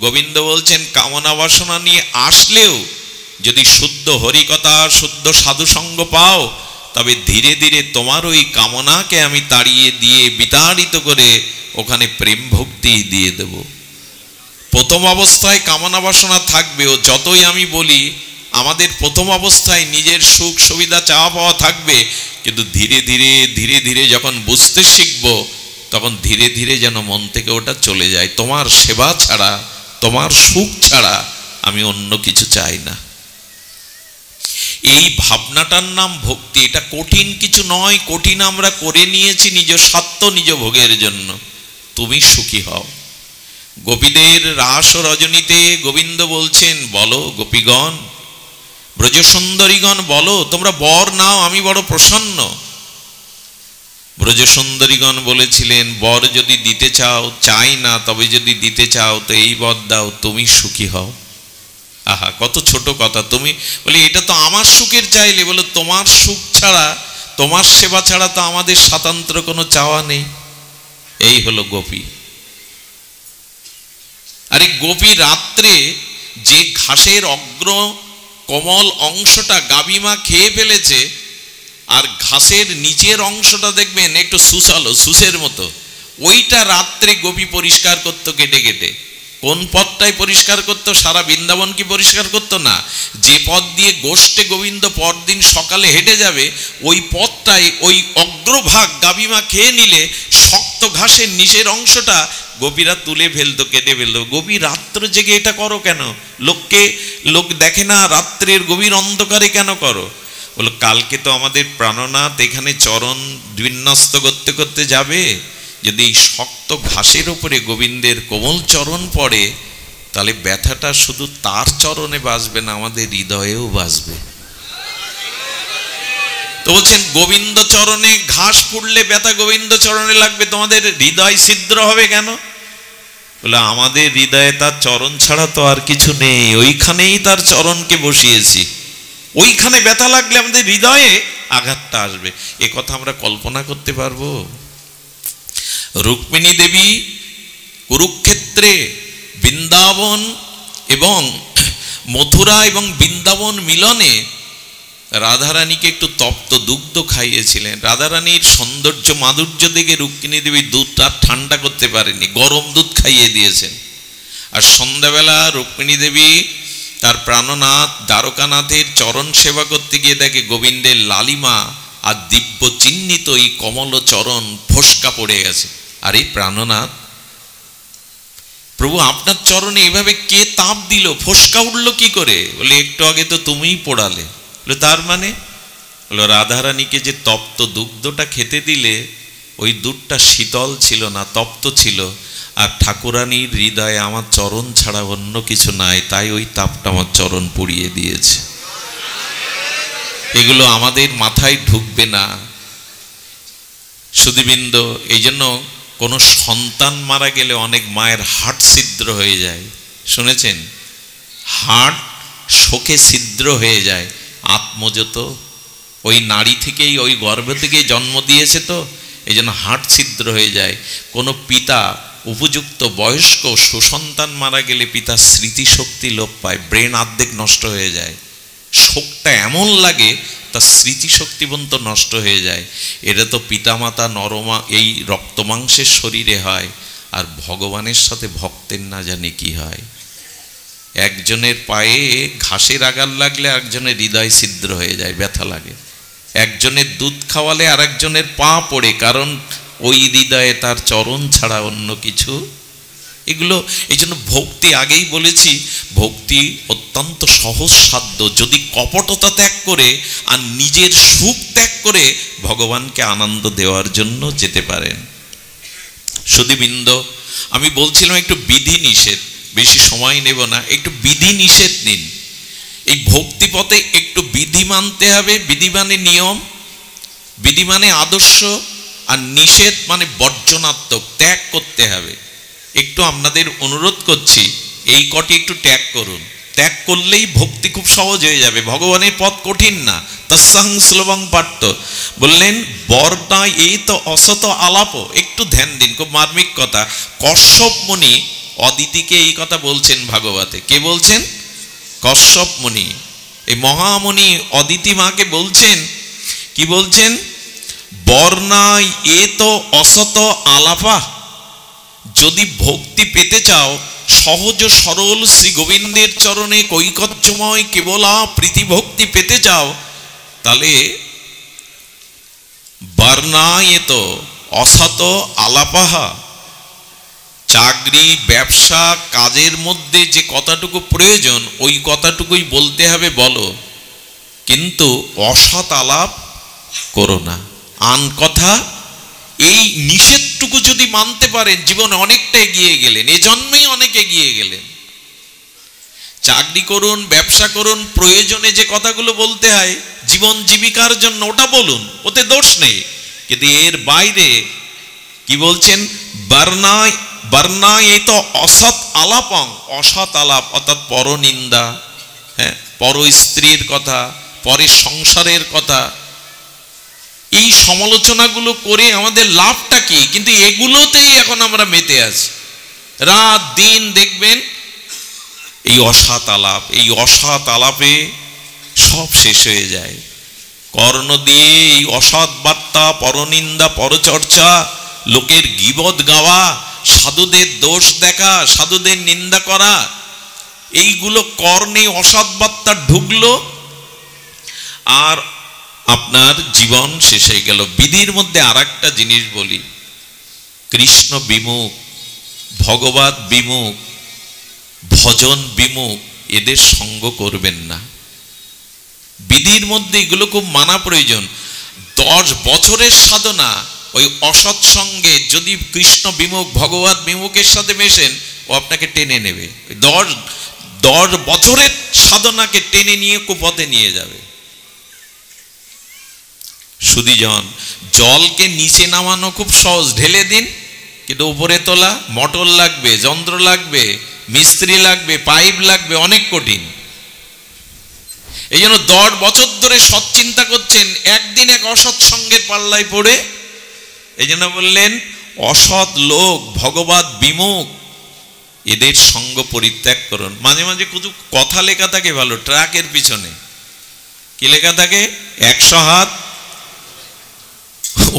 গোবিন্দ বলছেন কামনা বাসনা নিয়ে আসলেও যদি শুদ্ধ হরিকথা, শুদ্ধ সাধুসঙ্গ পাও, তবে ধীরে ধীরে তোমার ওই কামনাকে আমি তাড়িয়ে দিয়ে বিতাড়িত করে ওখানে প্রেম ভক্তি দিয়ে দেব। প্রথম অবস্থায় কামনা বাসনা থাকবে, ও যতই আমি বলি আমাদের প্রথম অবস্থায় নিজের সুখ সুবিধা চাওয়া পাওয়া থাকবে, কিন্তু ধীরে ধীরে ধীরে ধীরে যখন বুঝতে শিখব, তখন ধীরে ধীরে যেন মন থেকে ওটা চলে যায়। তোমার সেবা ছাড়া, তোমার সুখ ছাড়া আমি অন্য কিছু চাই না। এই ভাবনাটার নাম ভক্তি। এটা কঠিন কিছু নয়, কঠিন আমরা করে নিয়েছি নিজ স্বার্থ, নিজ ভোগের জন্য। তুমি সুখী হও। গোপীদের রাস রজনীতে গোবিন্দ বলছেন, বলো গোপীগণ, ব্রজসুন্দরীগণ বলো তোমরা বর নাও, আমি বড় প্রসন্ন। ব্রজসুন্দরীগণ বলেছিলেন, বর যদি দিতে চাও, চাই না, তবে যদি দিতে চাও তো এই বর দাও, তুমি সুখী হও। আহা, কত ছোট কথা। তুমি বলি এটা তো আমার সুখের চাইলে, বলো তোমার সুখ ছাড়া, তোমার সেবা ছাড়া তো আমাদের স্বাতন্ত্র কোনো চাওয়া নেই। এই হলো গোপী। আরে গোপী রাত্রে যে ঘাসের অগ্র কোমল অংশটা গাবিমা খেয়ে ফেলেছে, আর ঘাসের নিচের অংশটা দেখবেন একটু সুসালো, সুসের মতো, ওইটা রাত্রে গোপী পরিষ্কার করতো কেটে কেটে। কোন পথটাই পরিষ্কার করতো? সারা বৃন্দাবন কি পরিষ্কার করতো না? যে পথ দিয়ে গোষ্ঠে গোবিন্দ পরদিন সকালে হেঁটে যাবে, ওই পথটাই ওই অগ্রভাগ গাবিমা খেয়ে নিলে শক্ত ঘাসের নিচের অংশটা গোপীরা তুলে ফেলতো, কেটে ফেলতো। গোপী রাত্র জেগে এটা করো কেন? লোক দেখে না, রাত্রের গভীর অন্ধকারে কেন করো? বলো কালকে তো আমাদের প্রাণনাথ এখানে চরণ বিন্যস্ত করতে করতে যাবে, যদি এই শক্ত ঘাসের উপরে গোবিন্দের কোমল চরণ পড়ে, তাহলে ব্যথাটা শুধু তার চরণে বাজবে না, আমাদের হৃদয়েও বাজবে। তো বলছেন গোবিন্দ চরণে ঘাস পুড়লে ব্যথা গোবিন্দ চরণে লাগবে, তোমাদের হৃদয় ছিদ্র হবে কেন? বলে আমাদের হৃদয়ে তার চরণ ছাড়া তো আর কিছু নেই, ওইখানেই তার চরণকে বসিয়েছি, ওইখানে ব্যথা লাগলে আমাদের হৃদয়ে আঘাতটা আসবে। এ কথা আমরা কল্পনা করতে পারবো? রুক্মিণী দেবী কুরুক্ষেত্রে বৃন্দাবন এবং মথুরা এবং বৃন্দাবন মিলনে রাধারানীকে একটু তপ্ত দুগ্ধ খাইয়েছিলেন। রাধারানীর সৌন্দর্য মাধুর্য দেখে রুক্মিণী দেবী দুধটা ঠান্ডা করতে পারেনি, গরম দুধ খাইয়ে দিয়েছেন। আর সন্ধ্যাবেলা রুক্মিণী দেবী তার প্রাণনাথ দ্বারকানাথের চরণ সেবা করতে গিয়ে দেখে গোবিন্দের লালিমা আর দিব্য চিহ্নিত এই কমল চরণ ফোসকা পড়ে গেছে। আরে প্রাণনাথ, প্রভু আপনার চরণে এভাবে কে তাপ দিল, ফোসকা উঠলো কি করে? বলে একটু আগে তো তুমিই পোড়ালে। বলে তার মানে? বলো রাধারানীকে যে তপ্ত দুগ্ধটা খেতে দিলে, ওই দুধটা শীতল ছিল না, তপ্ত ছিল। আর ঠাকুরানীর হৃদয়ে আমার চরণ ছাড়া অন্য কিছু নাই, তাই ওই তাপটা আমার চরণ পুড়িয়ে দিয়েছে। এগুলো আমাদের মাথায় ঢুকবে না সুধীবৃন্দ। এই জন্য কোনো সন্তান মারা গেলে অনেক মায়ের হার্ট ছিদ্র হয়ে যায়, শুনেছেন? হার্ট শোকে ছিদ্র হয়ে যায়। আত্মজত ওই নারী থেকেই, ওই গর্ভ থেকেই জন্ম দিয়েছে, তো এই জন্য হাট ছিদ্র হয়ে যায়। কোনো পিতা উপযুক্ত বয়স্ক সুসন্তান মারা গেলে পিতার স্মৃতিশক্তি লোপ পায়, ব্রেন অর্ধেক নষ্ট হয়ে যায়। শোকটা এমন লাগে তার স্মৃতিশক্তি পর্যন্ত নষ্ট হয়ে যায়। এটা তো পিতামাতা নরমা এই রক্তমাংসের শরীরে হয়, আর ভগবানের সাথে ভক্তের না জানি কি হয়। একজনের পায়ে ঘাসের আঘাত লাগলে আরেকজনের হৃদয় ছিদ্র হয়ে যায়, ব্যথা লাগে। একজনের দুধ খাওয়ালে আর একজনের পা পড়ে, কারণ ওই হৃদয়ে তার চরণ ছাড়া অন্য কিছু। এগুলো এই জন্য ভক্তি, আগেই বলেছি, ভক্তি অত্যন্ত সহজ সাধ্য। যদি কপটতা ত্যাগ করে আর নিজের সুখ ত্যাগ করে ভগবানকে আনন্দ দেওয়ার জন্য যেতে পারেন। সুধীবৃন্দ, আমি বলছিলাম একটু বিধি নিষেধ, বেশি সময় নেব না, একটু বিধি নিষেধ নিন। এই ভক্তি পথে একটু বিধি মানতে হবে। বিধি মানে নিয়ম, বিধি মানে আদর্শ, আর নিষেধ মানে বর্জনাত্মক, ত্যাগ করতে হবে। একটু আপনাদের অনুরোধ করছি, এই কটি একটু ত্যাগ করুন। ত্যাগ করলেই ভক্তি খুব সহজ হয়ে যাবে। ভগবানের পথ কঠিন না। তৎসং শ্লোবং পাঠ্য বললেন, বর্ণা এই তো অসত আলাপ। একটু ধ্যান দিন, খুব মার্মিক কথা। কশ্যপ মুনি অদিতিকে এই কথা বলছেন ভাগবতে। কে বলছেন? কশ্যপ মুনি। এই মহামুনি অদিতি মাকে বলছেন, কি বলছেন? বর্ণায় এ তো অসত আলাপা। যদি ভক্তি পেতে চাও, সহজ সরল শ্রী গোবিন্দের চরণে কৈকর্যময় কেবলা প্রীতি ভক্তি পেতে চাও, তাহলে বর্ণায় এ তো অসত আলাপাহা। চাকরি, ব্যবসা, কাজের মধ্যে যে কথাটুকু প্রয়োজন ওই কথাটুকুই বলতে হবে, বলো, কিন্তু অসৎ আলাপ করো না। আন কথা, এই নিষেধটুকু যদি মানতে পারেন, জীবনে অনেকটা এগিয়ে গেলেন, এ জন্মেই অনেক এগিয়ে গেলেন। চাকরি করুন, ব্যবসা করুন, প্রয়োজনে যে কথাগুলো বলতে হয় জীবন জীবিকার জন্য, ওটা বলুন, ওতে দোষ নেই। কিন্তু এর বাইরে কি বলছেন? বর্ণায় এই তো অসৎ আলাপং। অসৎ আলাপ অর্থাৎ পরনিন্দা, হ্যাঁ, পর স্ত্রীর কথা, পরের সংসারের কথা, এই সমালোচনাগুলো করে আমাদের লাভটা কি? কিন্তু এগুলোতেই এখন আমরা মেতে আছি। রাত দিন দেখবেন এই অসৎ আলাপ, এই অসৎ আলাপে সব শেষ হয়ে যায়। কর্ণ দিয়ে এই অসৎ বার্তা, পরনিন্দা, পরচর্চা, লোকের গীবত গাওয়া, সাধুদের দোষ দেখা, সাধুদের নিন্দা করা, এইগুলো কর্ণে অসৎ বার্তা ঢুকলো, আর আপনার জীবন শেষ হয়ে গেল। বিধির মধ্যে আর একটা জিনিস বলি, কৃষ্ণ বিমুখ, ভগবত বিমুখ, ভজন বিমুখ এদের সঙ্গ করবেন না। বিধির মধ্যে এগুলো খুব মানা প্রয়োজন। 10 বছরের সাধনা ওই অসৎ সঙ্গে যদি কৃষ্ণ বিমুখ, ভগবত বিমুখের সাথে মেশেন, ও আপনাকে টেনে নেবে। 10 বছরের সাধনাকে টেনে নিয়ে কুপথে নিয়ে যাবে। সুধীজন, জলকে নিচে নামানো খুব সহজ, ঢেলে দিন, কিন্তু উপরে তোলা মোটর লাগবে, যন্ত্র লাগবে, মিস্ত্রি লাগবে, পাইপ লাগবে, অনেক কঠিন। এই জন্য 10 বছর ধরে সৎ চিন্তা করছেন, একদিন এক অসৎ সঙ্গের পাল্লায় পড়ে, এই জন্য বললেন অসৎ লোক, ভগবত বিমুখ, এদের সঙ্গ পরিত্যাগ করুন। মাঝে মাঝে কিছু কথা লেখা থাকে ভালো, ট্রাকের পিছনে কি লেখা থাকে? 100 হাত।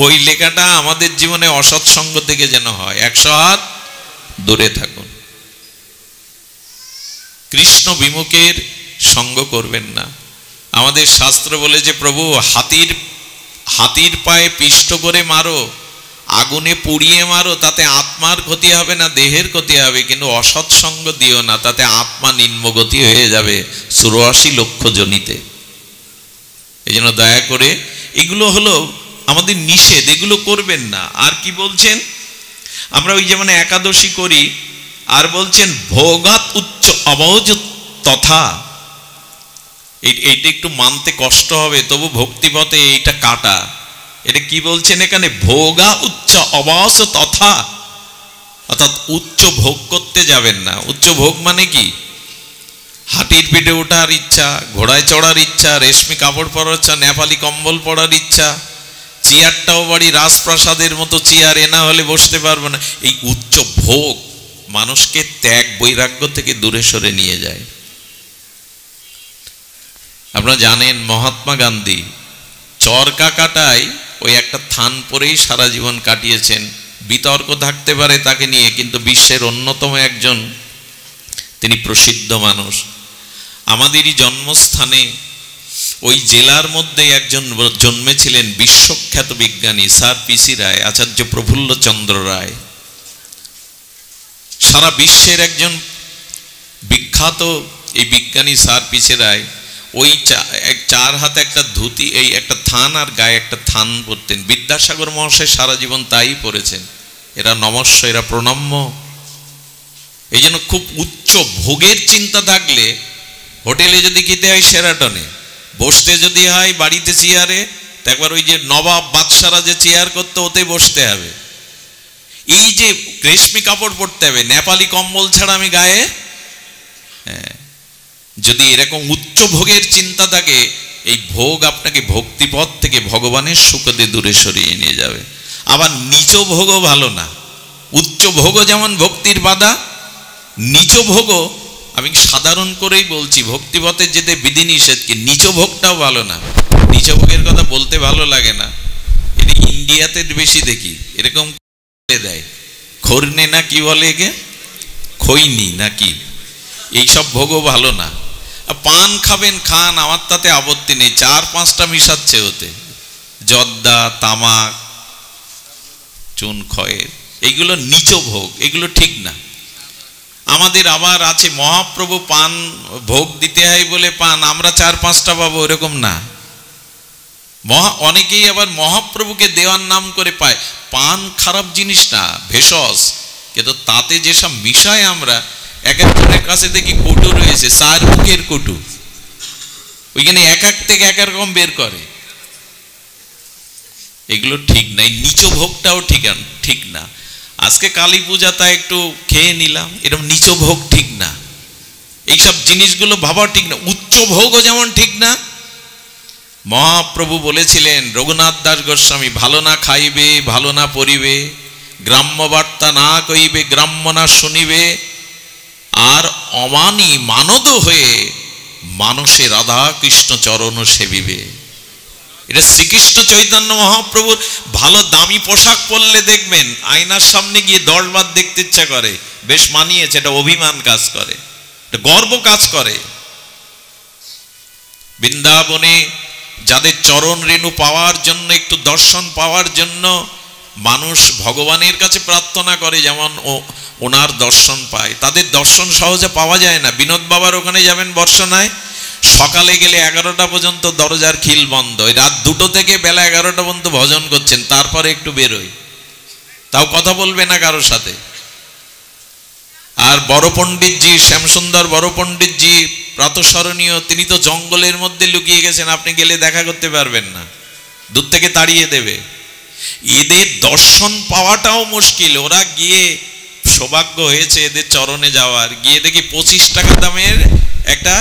ওই লেখাটা আমাদের জীবনে অসৎ সঙ্গ থেকে যেন হয়, 100 হাত দূরে থাকুন। কৃষ্ণ বিমুখের সঙ্গ করবেন না। আমাদের শাস্ত্র বলে যে প্রভু হাতির পায়ে পিষ্ট করে মারো, আগুনে পুড়িয়ে মারো, তাতে আত্মার ক্ষতি হবে না, দেহের ক্ষতি হবে, কিন্তু অসৎ সঙ্গ দিও না, তাতে আত্মা নিম্নগতি হয়ে যাবে 84 লক্ষ জনিতে। এই জন্য দয়া করে, এগুলো হলো আমাদের নিষেধ, এগুলো করবেন না। আর কি বলছেন? আমরা ওই যেমন একাদশী করি, আর বলছেন ভোগাত উচ্চ অবজ তথা। এইটা একটু মানতে কষ্ট হবে, তবু ভক্তিপথে এইটা কাটা। এটা কি বলছেন এখানে? ভোগা উচ্চ অবাস তথা, অর্থাৎ উচ্চ ভোগ করতে যাবেন না। উচ্চ ভোগ মানে কি? হাতির পিঠে ওঠার ইচ্ছা, ঘোড়ায় চড়ার ইচ্ছা, রেশমি কাপড় পরার ইচ্ছা, নেপালি কম্বল পরার ইচ্ছা, চেয়ারটাও বাড়ি রাজপ্রাসাদের মতো চেয়ার, এ না হলে বসতে পারবো না। এই উচ্চ ভোগ মানুষকে ত্যাগ বৈরাগ্য থেকে দূরে সরে নিয়ে যায়। আপনারা জানেন মহাত্মা গান্ধী চরকা কাটায় ওই একটা থান পরেই সারা জীবন কাটিয়েছেন। বিতর্ক থাকতে পারে তাকে নিয়ে, কিন্তু বিশ্বের অন্যতম একজন তিনি প্রসিদ্ধ মানুষ। আমাদেরই জন্মস্থানে ওই জেলার মধ্যে একজন জন্মেছিলেন বিশ্বখ্যাত বিজ্ঞানী স্যার পিসি রায়, আচার্য প্রফুল্লচন্দ্র রায়। সারা বিশ্বের একজন বিখ্যাত এই বিজ্ঞানী স্যার পিসি রায় ওই চার হাতে একটা ধুতি, এই একটা থান আর গায়ে একটা থান পরতেন। বিদ্যাসাগর মহাশয় সারা জীবন তাই পড়েছেন। এরা নমস্য, এরা প্রণম্য। এই জন্য খুব উচ্চ ভোগের চিন্তা থাকলে হোটেলে যদি খেতে হয় শেরাটনে, বসতে যদি হয় বাড়িতে চেয়ারে, তো একবার ওই যে নবাব বাদশারা যে চেয়ার করতো ওতে বসতে হবে। এই যে রেশমি কাপড় পরতে হবে, নেপালি কম্বল ছাড়া আমি গায়ে, হ্যাঁ, যদি এরকম উচ্চ ভোগের চিন্তা থাকে, এই ভোগ আপনাকে ভক্তিপথ থেকে ভগবানের সুখদে দূরে সরিয়ে নিয়ে যাবে। আবার নিচ ভোগও ভালো না। উচ্চ ভোগও যেমন ভক্তির বাধা, নিচ ভোগও, আমি সাধারণ করেই বলছি, ভক্তিপথে যেতে বিধিনিষেধ, কি নিচ ভোগটাও ভালো না। নিচ ভোগের কথা বলতে ভালো লাগে না, এটা ইন্ডিয়াতে বেশি দেখি। এরকম দেয় খোরনে না কি বলে একে, খৈনি নাকি, এইসব ভোগও ভালো না। পান খাবেন খান, আমার তাতে আপত্তি নেই, 4-5টা মিশাচ্ছে ওতে, জর্দা, তামাক, চুন খয়ের, এইগুলো নিচ ভোগ, এগুলো ঠিক না। আমাদের আবার আছে মহাপ্রভু পান ভোগ দিতে হয় বলে পান আমরা 4-5টা পাবো, এরকম না। অনেকেই আবার মহাপ্রভুকে দেওয়ার নাম করে পায়। পান খারাপ জিনিস না, ভেষজ, কিন্তু তাতে যেসব মিশায় আমরা, এক একজনের কাছে দেখি কটু রয়েছে, 4 মুখের কটু, ওইখানে এক এক থেকে এক রকম বের করে। এগুলো ঠিক নাই, নিচ ভোগটাও ঠিক না। আজকে কালী পূজা তা একটু খেয়ে নিলাম, এরকম নিচ ভোগ ঠিক না। এইসব জিনিসগুলো ভাবা ঠিক না। উচ্চ ভোগও যেমন ঠিক না। মহাপ্রভু বলেছিলেন রঘুনাথ দাস গোস্বামী, ভালো না খাইবে ভালো না পরিবে, গ্রাম্য বার্তা না কইবে গ্রাম্য না শুনিবে, আর অমানি মানদ হয়ে মানুষে রাধা কৃষ্ণ চরণ সেবিবে। এটা শ্রীকৃষ্ণ চৈতন্য মহাপ্রভুর। ভালো দামি পোশাক পরলে দেখবেন আয়নার সামনে গিয়ে 10 বার দেখতে ইচ্ছা করে, বেশ মানিয়েছে, এটা অভিমান কাজ করে, এটা গর্ব কাজ করে। বৃন্দাবনে যাদের চরণ রেণু পাওয়ার জন্য, একটু দর্শন পাওয়ার জন্য মানুষ ভগবানের কাছে প্রার্থনা করে, যেমন ওনার দর্শন পায়, তাদের দর্শন সহজে পাওয়া যায় না। বিনোদ বাবার ওখানে যাবেন বর্ষনায়, সকালে গেলে 11টা পর্যন্ত দরজার খিল বন্ধ, রাত 2টো থেকে বেলা 11টা পর্যন্ত ভজন করছেন, তারপরে একটু বেরোয়, তাও কথা বলবে না কারোর সাথে। আর বড় পণ্ডিতজি, শ্যামসুন্দর বড় পণ্ডিতজি প্রাতঃস্মরণীয়, তিনি তো জঙ্গলের মধ্যে লুকিয়ে গেছেন, আপনি গেলে দেখা করতে পারবেন না, দূর থেকে তাড়িয়ে দেবে। এদের দর্শন পাওয়াটাও মুশকিল। ওরা গিয়ে সৌভাগ্য হয়েছে এদের চরণে যাওয়ার, গিয়ে দেখি 25 টাকা দামের একটা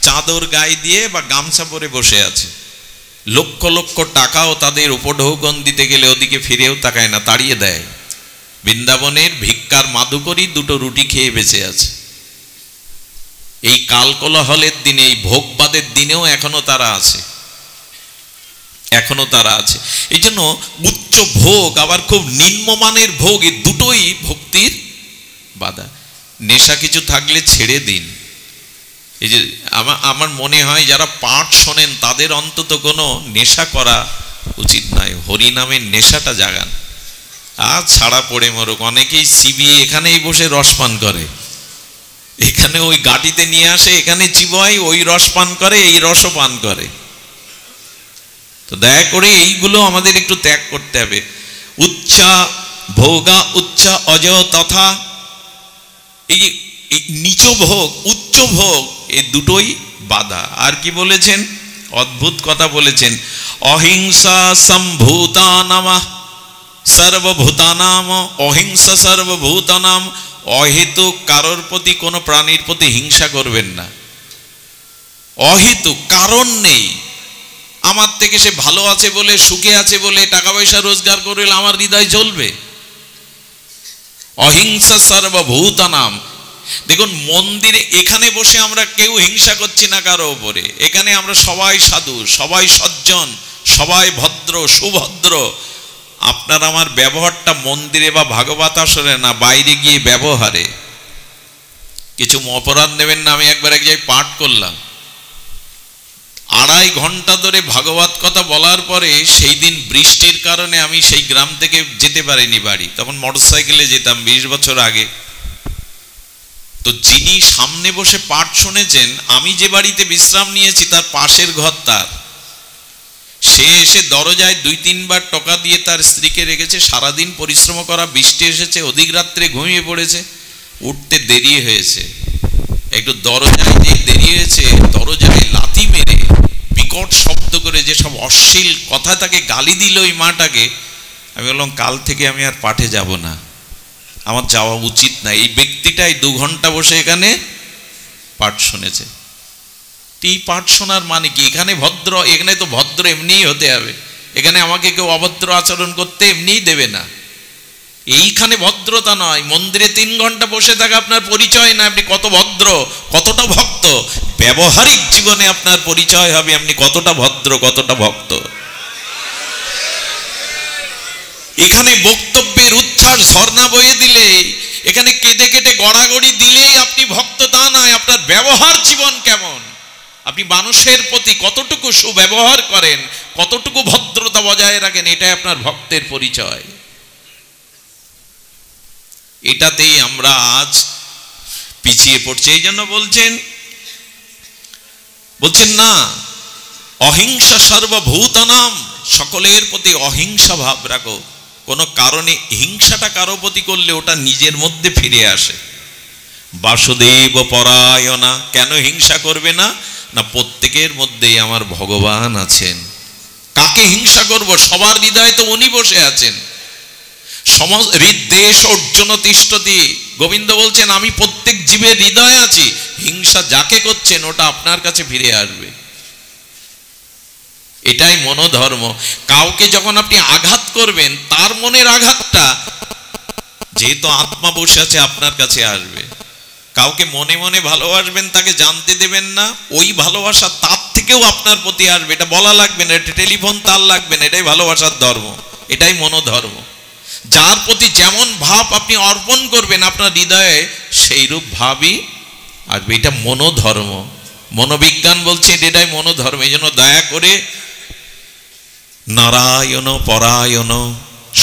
চাদর গায়ে দিয়ে বা গামছা পরে বসে আছে। লক্ষ লক্ষ টাকাও তাদের উপঢৌকন দিতে গেলে ওদিকে ফিরেও তাকায় না, তাড়িয়ে দেয়। বৃন্দাবনের ভিক্ষার মাদুকরি 2টো রুটি খেয়ে বেঁচে আছে। এই কালকোলাহলের দিনে, এই ভোগবাদের দিনেও এখনো তারা আছে, এখনো তারা আছে। এই জন্য উচ্চ ভোগ আবার খুব নিম্নমানের ভোগ, এই দুটোই ভক্তির বাধা। নেশা কিছু থাকলে ছেড়ে দিন। এই যে আমার মনে হয় যারা পাঠ শোনেন তাদের অন্তত কোনো নেশা করা উচিত নয়, হরিনামের নেশাটা জাগান। আর ছাড়া পড়ে মরুক। অনেকেই সিবিএ এখানেই বসে রস পান করে, এখানে ওই গাটিতে নিয়ে আসে, এখানে চিবায়, ওই রস পান করে, এই রসও পান করে। তো দয়া করে এইগুলো আমাদের একটু ত্যাগ করতে হবে। উচ্চা ভোগা উচ্চা অজ তথা, এই যে নিচ ভোগ উচ্চ ভোগ, এই দুটোই বাধা। আর কি বলেছেন, অদ্ভুত কথা বলেছেন, অহিংসা সম্ভূতানাম সর্বভূতানাম, অহিংসা সর্বভূতানাম। অহেতুক কারোর প্রতি, কোনো প্রাণীর প্রতি হিংসা করবেন না। অহেতুক, কারণ নেই। আমার থেকে সে ভালো আছে বলে, সুখে আছে বলে, টাকা পয়সা রোজগার করলে আমার হৃদয় জ্বলবে? অহিংসা সর্বভূতানাম। দেখুন মন্দিরে এখানে বসে আমরা কেউ হিংসা করছি না কারো উপরে। এখানে আমরা সবাই সাধু, সবাই সজ্জন, সবাই ভদ্র সুভদ্র। আপনার আমার ব্যবহারটা মন্দিরে বা ভাগবত আসরে না, বাইরে গিয়ে ব্যবহারে। কিছু অপরাধ নেবেন না। আমি একবার এক জায়গায় পাঠ করলাম, 2.5 ঘন্টা ধরে ভাগবত কথা বলার পরে সেই দিন বৃষ্টির কারণে আমি সেই গ্রাম থেকে যেতে পারিনি বাড়ি। তখন মোটরসাইকেলে যেতাম 20 বছর আগে। তো যিনি সামনে বসে পাঠ শুনেছেন, আমি যে বাড়িতে বিশ্রাম নিয়েছি তার পাশের ঘর তার। সে এসে দরজায় 2-3 বার টোকা দিয়ে তার স্ত্রীকে রেখেছে। সারাদিন পরিশ্রম করা, বৃষ্টি এসেছে, অধিক রাত্রে ঘুমিয়ে পড়েছে, উঠতে দেরি হয়েছে। একটু দরজায় যে দেরি হয়েছে, দরজায় লাথি মেরে বিকট শব্দ করে যেসব অশ্লীল কথা তাকে গালি দিল ওই মাটাকে। আমি বললাম কাল থেকে আমি আর পাঠে যাব না, আমার যাওয়া উচিত না। এই ব্যক্তিটাই 2 ঘন্টা বসে এখানে পাঠ শুনেছে। এই পাঠ শোনার মানে কি? এখানে ভদ্র, এখানে তো ভদ্র এমনিই হতে হবে। এখানে আমাকে কেউ অভদ্র আচরণ করতে এমনিই দেবে না। এইখানে ভদ্রতা নয়। মন্দিরে 3 ঘন্টা বসে থাকা আপনার পরিচয় না আপনি কত ভদ্র, কতটা ভক্ত। ব্যবহারিক জীবনে আপনার পরিচয় হবে আপনি কতটা ভদ্র, কতটা ভক্ত। এখানে বক্তব্যের উচ্ছ্বাস ঝর্ণা বয়ে দিলে, এখানে কেঁদে কেটে গড়াগড়ি দিলেই আপনি ভক্ত তা নয়। আপনার ব্যবহার জীবন কেমন, আপনি মানুষের প্রতি কতটুকু সুব্যবহার করেন, কতটুকু ভদ্রতা বজায় রাখেন, এটাই আপনার ভক্তের পরিচয়। এটাতেই আমরা আজ পিছিয়ে পড়ছি। এই জন্য বলছেন না, অহিংসা সর্বভূতানাম, সকলের প্রতি অহিংসা ভাব রাখো। কোনো কারণে হিংসাটা কারো প্রতি করলে ওটা নিজের মধ্যে ফিরে আসে। বাসুদেব পরায়ণা, কেন হিংসা করবে না? না প্রত্যেকের মধ্যেই আমার ভগবান আছেন। কাকে হিংসা করব? সবার হৃদয়ে তো উনি বসে আছেন। হৃদ্দেশ অর্জুন তিষ্ঠতি, গোবিন্দ বলছেন আমি প্রত্যেক জীবের হৃদয়ে আছি। হিংসা যাকে করছেন ওটা আপনার কাছে ফিরে আসবে। এটাই মনোধর্ম। কাউকে যখন আপনি আঘাত করবেন, তার মনের আঘাতটা যেহেতু আত্মা বসে আছে আপনার কাছে আসবে। কাউকে মনে মনে ভালোবাসবেন, তাকে জানতে দেবেন না, ওই ভালোবাসা তার থেকেও আপনার প্রতি আসবে। এটা বলা লাগবে না, এটা টেলিফোন তার লাগবে না। এটাই ভালোবাসার ধর্ম, এটাই মনোধর্ম। যার প্রতি যেমন ভাব আপনি অর্পণ করবেন, আপনার হৃদয়ে সেই রূপ ভাবই আসবে। এটা মনোধর্ম। মনোবিজ্ঞান বলছে এটাই মনোধর্ম। এই জন্য দয়া করে নারায়ণ পরায়ণ,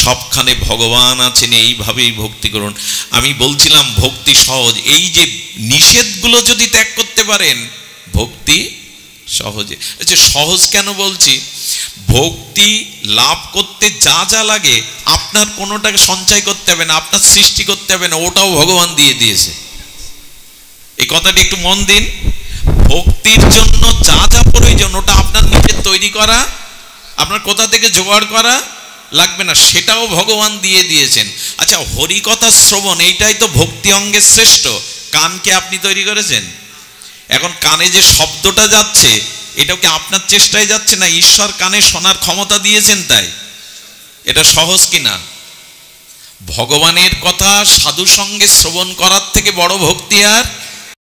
সবখানে ভগবান আছেন, এইভাবেই ভক্তি করুন। আমি বলছিলাম ভক্তি সহজ। এই যে নিষেধগুলো যদি ত্যাগ করতে পারেন, ভক্তি সহজে। আচ্ছা সহজ কেন বলছি? ভক্তি লাভ করতে যা যা লাগে আপনার কোনোটাকে সঞ্চয় করতে হবে না, আপনার সৃষ্টি করতে হবে না, ওটাও ভগবান দিয়ে দিয়েছে। এই কথাটি একটু মন দিন। ভক্তির জন্য যা যা প্রয়োজন ওটা আপনার নিজের তৈরি করা, আপনার কোথা থেকে জোগাড় করা লাগবে না, সেটাও ভগবান দিয়ে দিয়েছেন। আচ্ছা হরিকথা শ্রবণ, এইটাই তো ভক্তি অঙ্গের শ্রেষ্ঠ। কানকে আপনি তৈরি করেছেন। এখন কানে যে শব্দটা যাচ্ছে, এটাও কি আপনার চেষ্টায় যাচ্ছে না? ঈশ্বর কানে শোনার ক্ষমতা দিয়েছেন, তাই এটা সহজ কিনা? ভগবানের কথা সাধু সঙ্গে শ্রবণ করার থেকে বড় ভক্তি আর